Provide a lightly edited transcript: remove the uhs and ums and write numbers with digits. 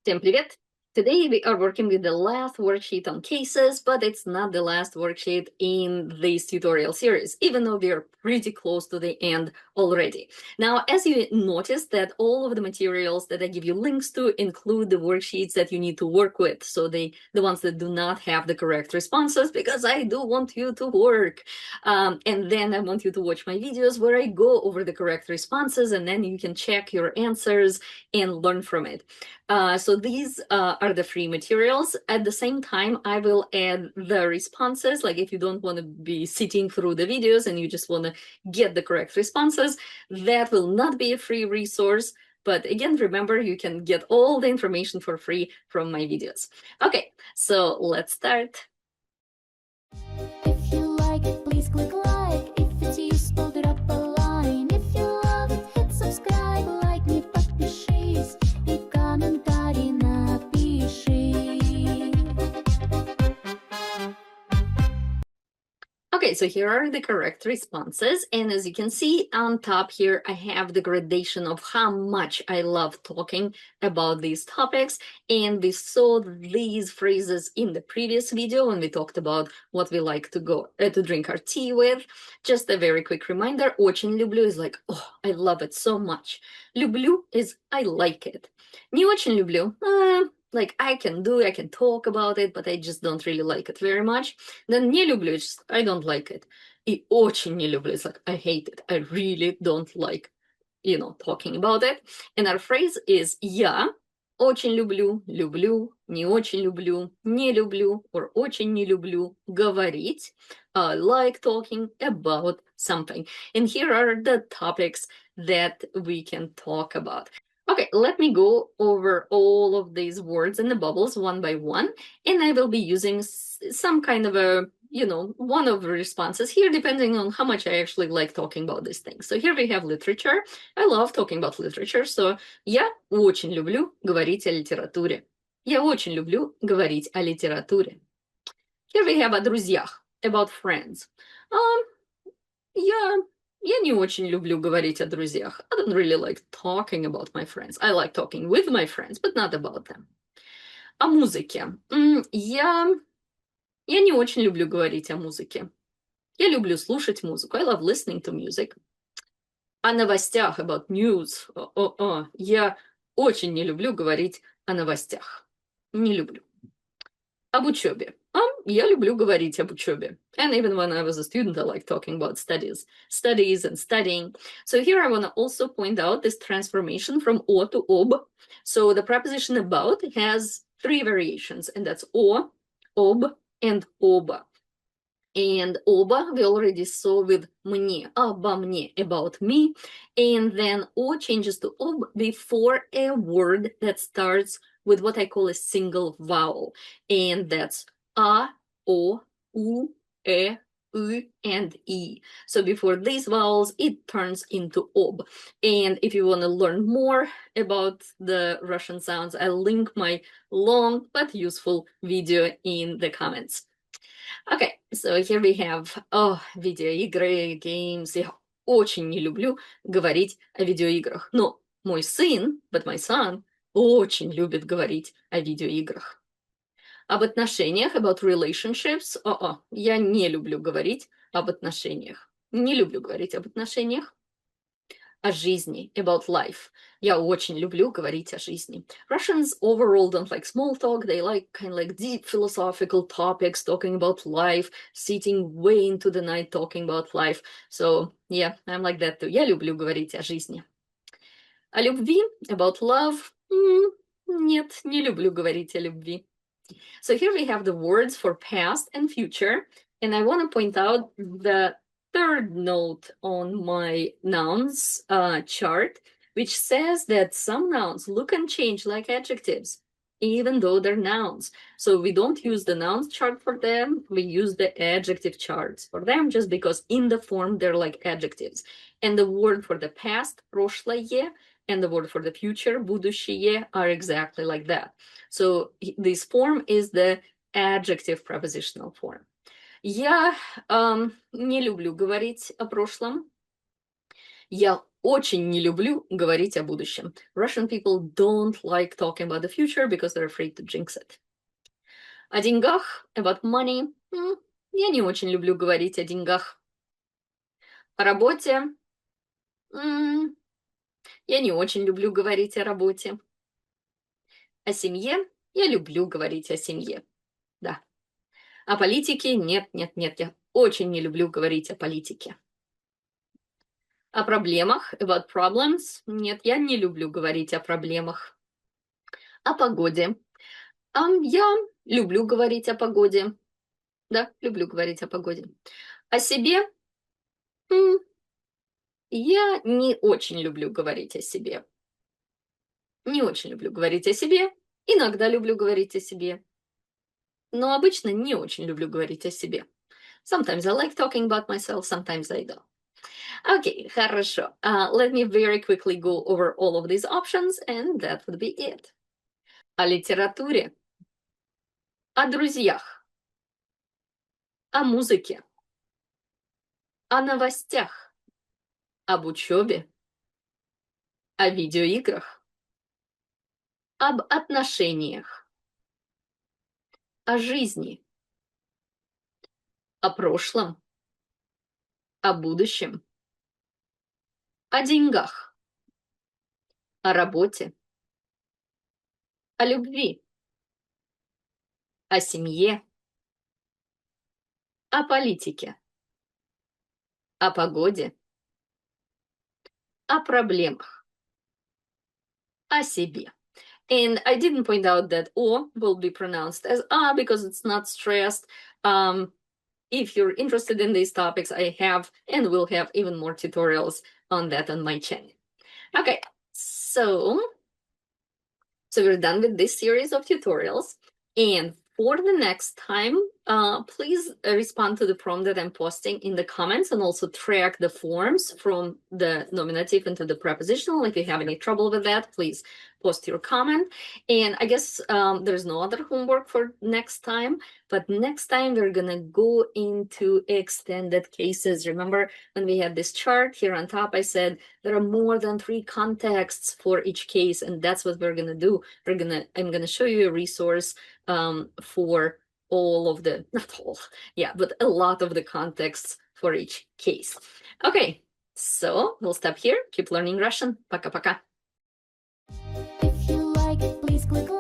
Всем привет! Today we are working with the last worksheet on cases, but it's not the last worksheet in this tutorial series, even though we are pretty close to the end already. Now, as you noticed that all of the materials that I give you links to include the worksheets that you need to work with, so the ones that do not have the correct responses, because I do want you to work. And then I want you to watch my videos where I go over the correct responses, and then you can check your answers and learn from it. So these are the free materials. At the same time, I will add the responses. Like if you don't want to be sitting through the videos and you just want to get the correct responses, that will not be a free resource. But again, remember, you can get all the information for free from my videos. Okay, so let's start. If you like it, please click like. If it's useful, drop a line. If you love it, hit subscribe, like me, подпишись и комментарий напиши. Okay, so here are the correct responses. And as you can see on top here, I have the gradation of how much I love talking about these topics. And we saw these phrases in the previous video when we talked about what we like to drink our tea with. Just a very quick reminder, очень люблю is like, oh, I love it so much. Люблю is I like it. Не очень люблю, like I can talk about it, but I just don't really like it very much. Then не люблю, it's just, I don't like it. И очень не люблю, it's like I hate it. I really don't like, talking about it. And our phrase is я очень люблю, люблю, не очень люблю, не люблю, or очень не люблю говорить. I like talking about something. And here are the topics that we can talk about. Okay, let me go over all of these words in the bubbles one by one, and I will be using some kind of a, one of the responses here, depending on how much I actually like talking about these things. So here we have literature. I love talking about literature, so я очень люблю говорить о литературе. Я очень люблю говорить о литературе. Here we have о друзьях, about friends. Я не очень люблю говорить о друзьях. I don't really like talking about my friends. I like talking with my friends, but not about them. О музыке. Я не очень люблю говорить о музыке. Я люблю слушать музыку. I love listening to music. О новостях, about news. Я очень не люблю говорить о новостях. Не люблю. Об учебе. Я люблю говорить об учебе. And even when I was a student, I like talking about studies and studying. So here I want to also point out this transformation from o to об. So the preposition about has three variations, and that's о, об, and оба. And оба we already saw with мне, обо мне, about me. And then о changes to об before a word that starts with what I call a single vowel. And that's a, o, u, e, u, and e. So before these vowels, it turns into ob. And if you want to learn more about the Russian sounds, I'll link my long but useful video in the comments. Okay, so here we have, видеоигры, games. Я очень не люблю говорить о видеоиграх. Но мой сын, but my son, очень любит говорить о видеоиграх. Об отношениях, about relationships. Я не люблю говорить об отношениях. Не люблю говорить об отношениях. О жизни, about life. Я очень люблю говорить о жизни. Russians overall don't like small talk. They like kind of like deep philosophical topics, talking about life, sitting way into the night talking about life. So yeah, I'm like that too. Я люблю говорить о жизни. О любви, about love. Нет, не люблю говорить о любви. So here we have the words for past and future. And I want to point out the third note on my nouns chart, which says that some nouns look and change like adjectives, even though they're nouns. So we don't use the nouns chart for them, we use the adjective charts for them, just because in the form they're like adjectives. And the word for the past, прошлое, and the word for the future, будущее, are exactly like that. So this form is the adjective prepositional form. Я не люблю говорить о прошлом. Я очень не люблю говорить о будущем. Russian people don't like talking about the future because they're afraid to jinx it. О деньгах, about money. Я не очень люблю говорить о деньгах. О работе. Я не очень люблю говорить о работе. О семье. Я люблю говорить о семье. Да. О политике. Нет. Я очень не люблю говорить о политике. О проблемах. About problems. Нет, я не люблю говорить о проблемах. О погоде. Я люблю говорить о погоде. Да, люблю говорить о погоде. О себе. Я не очень люблю говорить о себе. Не очень люблю говорить о себе. Иногда люблю говорить о себе. Но обычно не очень люблю говорить о себе. Sometimes I like talking about myself, sometimes I don't. Okay, хорошо. Let me very quickly go over all of these options, and that would be it. О литературе. О друзьях. О музыке. О новостях. Об учебе. О видеоиграх. Об отношениях. О жизни. О прошлом. О будущем. О деньгах. О работе. О любви. О семье. О политике. О погоде. О проблемах. О себе. And I didn't point out that O will be pronounced as A because it's not stressed. If you're interested in these topics, I have and will have even more tutorials on that on my channel. Okay, so we're done with this series of tutorials. And for the next time, please respond to the prompt that I'm posting in the comments and also track the forms from the nominative into the prepositional. If you have any trouble with that, please post your comment. And I guess there's no other homework for next time, but next time we're gonna go into extended cases. Remember when we had this chart here on top, I said there are more than 3 contexts for each case, and that's what we're gonna do. I'm gonna show you a resource for all of the, not all, yeah, but a lot of the contexts for each case. Okay, so we'll stop here. Keep learning Russian. Пока-пока. If you like it, please click like.